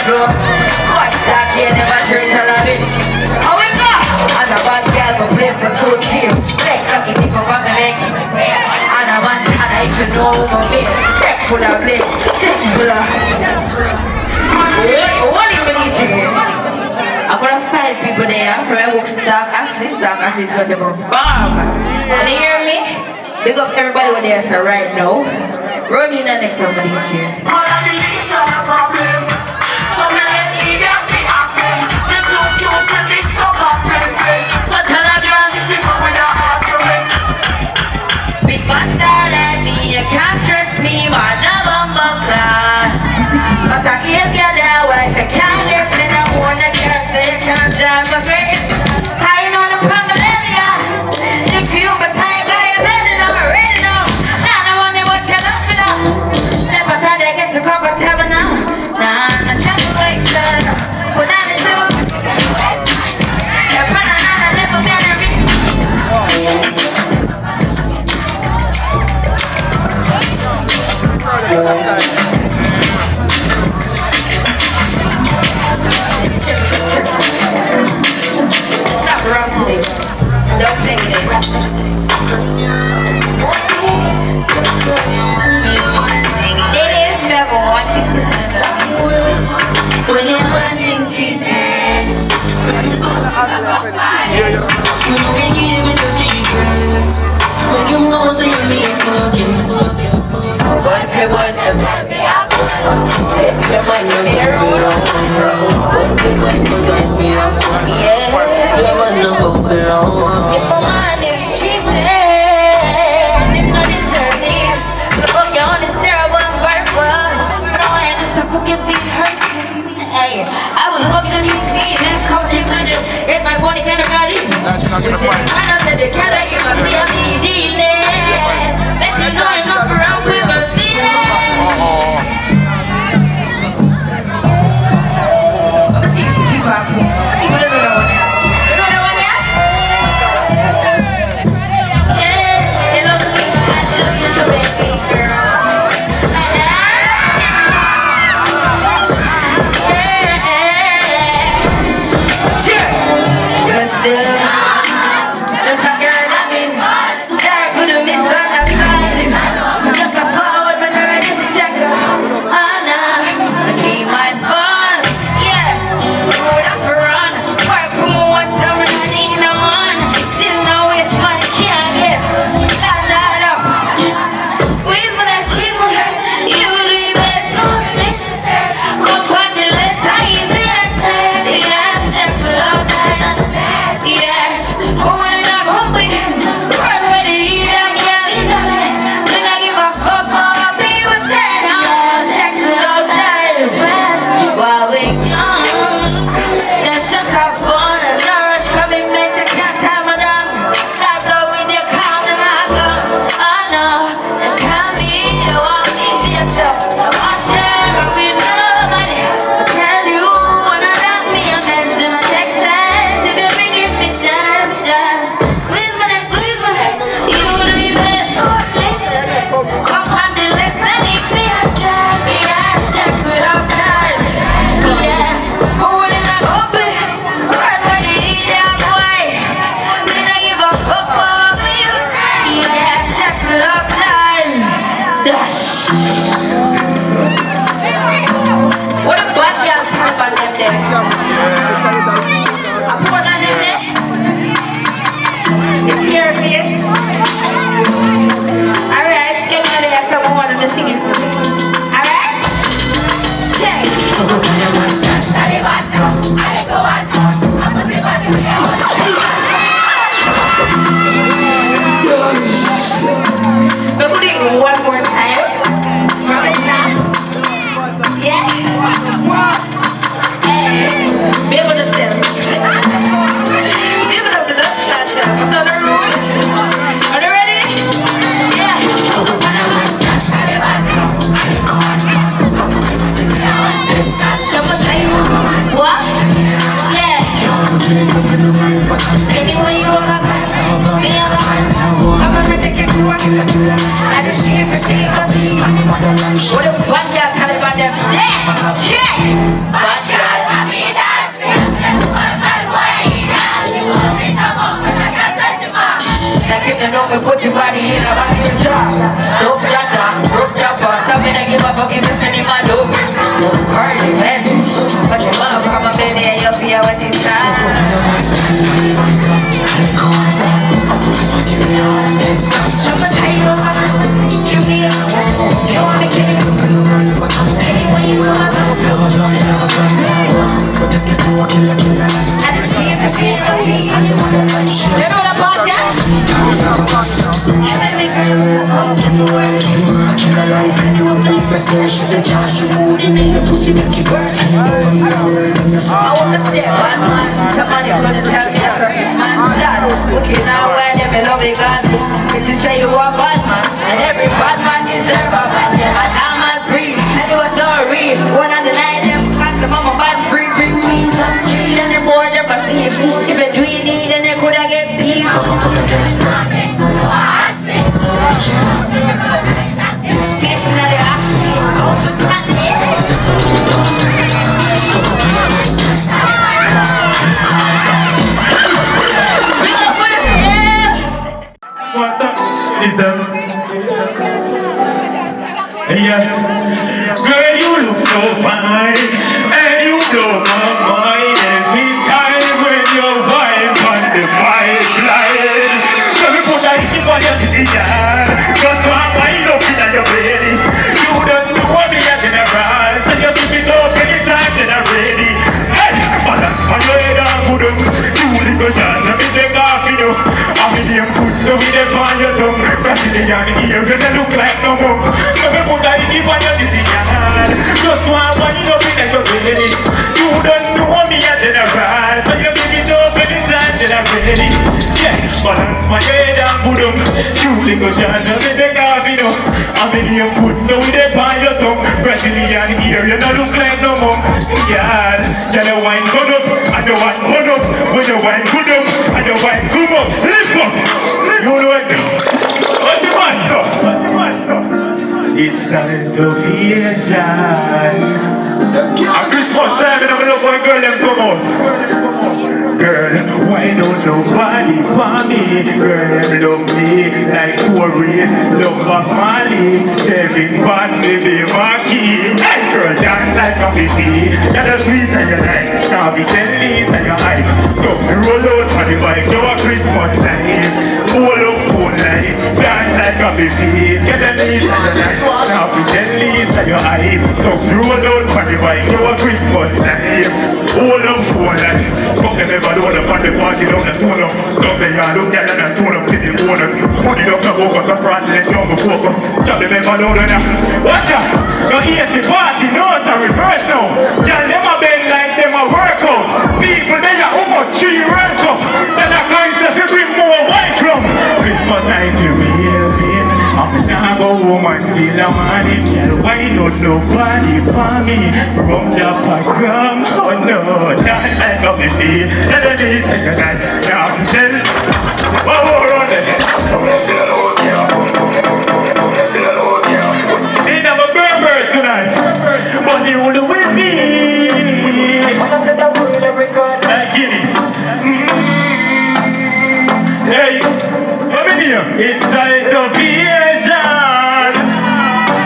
floor. What's that? Yeah, never trace a lot of it. How is that? And a bad girl will play for 2 team. Make lucky people from me make. And a man can I even know my me. Step full of blade, step full of. What in DJ? I'm gonna find people there from my book Stalk, Ashley's going to perform. Can you hear me? Big up everybody with there so right now. Run in the next one for DJ. Big bastard like me, you can't stress me, man, no bumper cloud. But I can't get that wife, I can't get me, no wanna get so you can't drive my grace. I know the problem area, the cute, but I got you better know, ready now. Now I want you what you love me now. Step aside, I get to cover table now. Nah, I'm not trying to wait, put on the suit. You're running out of level, better be. Stop rapping this. Don't play with it. Ladies never wanting to turn up when you're running streets. One for one, if my mind is cheating, if not deserve this, the fuck you on this terrible and purpose. No, I just a fucking beat hurting. Hey, I was fucking the easy, let's come to it. It's my funny kind of body. I know that they can't hear my PMD. Let you know I'm not around with my feelings. Let me see if you keep up. Let's see what I do now. You know that one, yeah? Yeah, you love me. I love you too, baby girl. Yeah. But still, there's a girl that means sorry for give up, give us any man do. Party man, but your mom come up in there, you feel what it's time. Jump a tight over, give me a, you want me to kill you. Anyway you want to. I just see it, okay. You know the part, yeah? You baby girl. Give me one, kill a life and you will make the station. The charge you hold in your pussy, make it burn. I wanna say bad man, somebody gonna tell me I'm a man child. Okay, now when them love it God, this is say you are bad man, and every bad man deserve a man. And I'm a breed, and it was so real. One of the night them class, the mama bad free, bring me to the street and the boy them asleep. If you do it, then they coulda get peace. Space in the action, What's up? Is them? Yeah. Girl, you look so fine, and you blow my mind every time when you vibe on the pipeline. Let me put that shit on your titty, yeah. Just one wind up in your belly. You don't know what me a general, so you keep it up anytime that I'm ready. Hey, balance for your head and good up. You little jazz, let me take off you know. I'm in the good, so we dey on your tongue. Brazilian ear, you don't look like no more. Let me put that shit on your titty, yeah. Just one wind up in your belly. You don't know me a general, so you keep it up anytime that I'm ready. Yeah, balance my head and good up. You little jazz, let me take off you know. I'm in the good, so we dey on your tongue. Brazilian ear, you don't look like no more. Yeah, you wine good up, and you wine good up. When you wine good up, and you wine good up. Lift up, you know it. What you want, so? What you want, so? It's time to vision. At Christmas time, I'm looking for a girl them come out. Girl, why don't nobody for me? Girl, them love me like Tories, love Bob Marley, Kevin Van, baby Marky. Hey girl, dance like a baby. You're the sweet and you're nice. Can't be jelly and you're high. Just roll out for the bike, you're a Christmas time. All up full night, dance like a baby. Get the knees and you're nice. Can't be jelly and you're high. Just roll out for the bike, you're a Christmas time. All up full night. Fuck them ever load up on the party down the tone up. Don't say y'all look at them and tone up to the owners. Money up the focus, the front let jungle focus. Chop them ever load on them. Watch out! Your ears the party, no it's a reverse now. Y'all never been like them a workout. People they are who much tree run up. Then I can't say if you bring more white rum. Christmas night you raving. I'm not go home until the morning. Girl, why not nobody for me? Rum jump a gram. Oh no, that's like a baby. Tell the day take a dance. Now tell. What we're on it? They have a bird tonight. But they only with me. Like Guinness. Hey, let me hear. It's time to be Asian.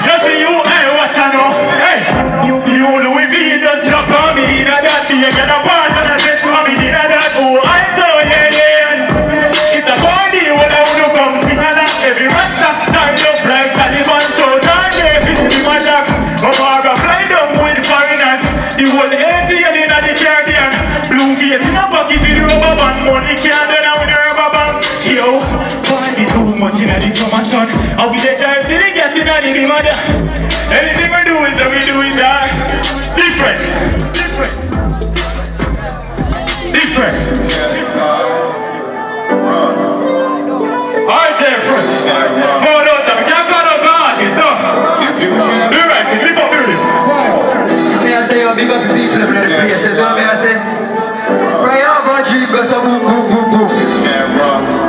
You see you, hey, watch I know. Hey, you Louis V just look for me. Now that be a get a pass and I said for me. Now that, oh, I know, yeah. It's a party when I wanna come sing and that. Every rasta, turn up like Taliban show. Down there, be my dog. Omara fly down with foreigners. The whole ATM in the Caribbean. Blue face in a pocket with rubber band. Money can't do now with the rubber band. Yo, party too much in the summer sun. I will drive to the gas in the mother. Anything we do is that we do it that. Different. Alright, Jeffrey. Forward out time. Can't go out to artists, no. Do right, live up to it. I say, oh, big up the people in the places. So I say, cry out for dream, go so boom, boom, boom, boom.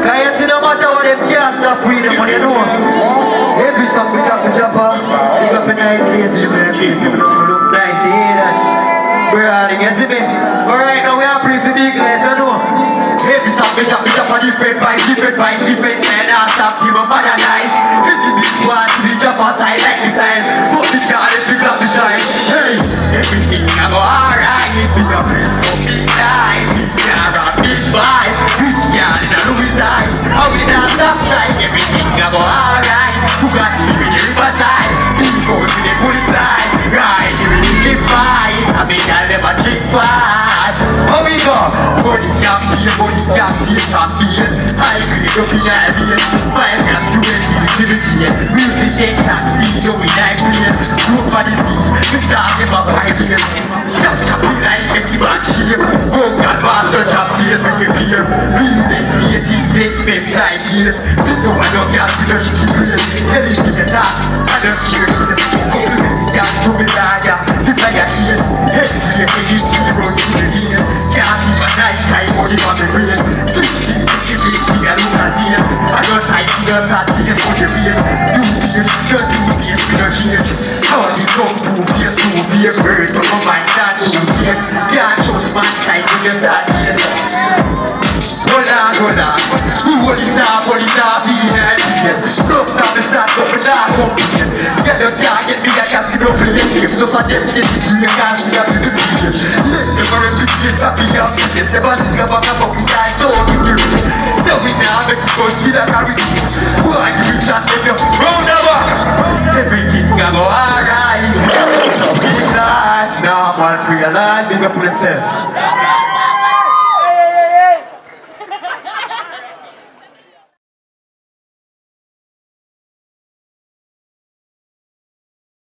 Cause you see, no matter what them can't stop with them, you know. Every song we drop, big up in the place, you look nice, you hear that? We're out, you see me? Alright, now we are pretty big life, you know. Every song me drop on different vibes, different man, I stop him a modernize. Hit the beat once, we jump aside like the sign. Put the car and pick up the shine. Hey, everything I go alright. Big up place, so big life, big car and big vibe. Rich girl in a Louis tie. How we not stop trying, everything I go alright. Who got to be the riverside? Goes with the bullet side. Right, you will trip pies. I mean, I'll never trip pies. How we go? Body champion. I agree, go be Nigerian. 5 gram USD, give it here. Music, take taxi, go with Nigerian. Group body scene, we talk about Nigerian. Chop, like make you back here. Oh God, master chop tears when you fear. Read this, they spend like here. This one don't get to the chicken. Anything you talk, I don't hear this. Dance to me lager, the fire is head straight when you see the road to the ears. Can't see my night time, body on the brain. Sixteen, if you see a look as here. I got tight fingers at the for the rain. You feel, dirty face with your cheers. How are you come to face to fear? Birds on my mind, not to fear. Can't trust mankind when you start here. Hold on. Hold it up, be here. Look down the side, up and down, come here. Get the target, me, I can't see no relative. So for them, get it, you can't see a bit of me. Yes, never a big hit, happy up. Yes, never think about a bucket, I don't give you it. So we now make you go see that I read it. Why you chat if you round the back? Everything I go alright. So big life, now I'm on real life, big up for yourself.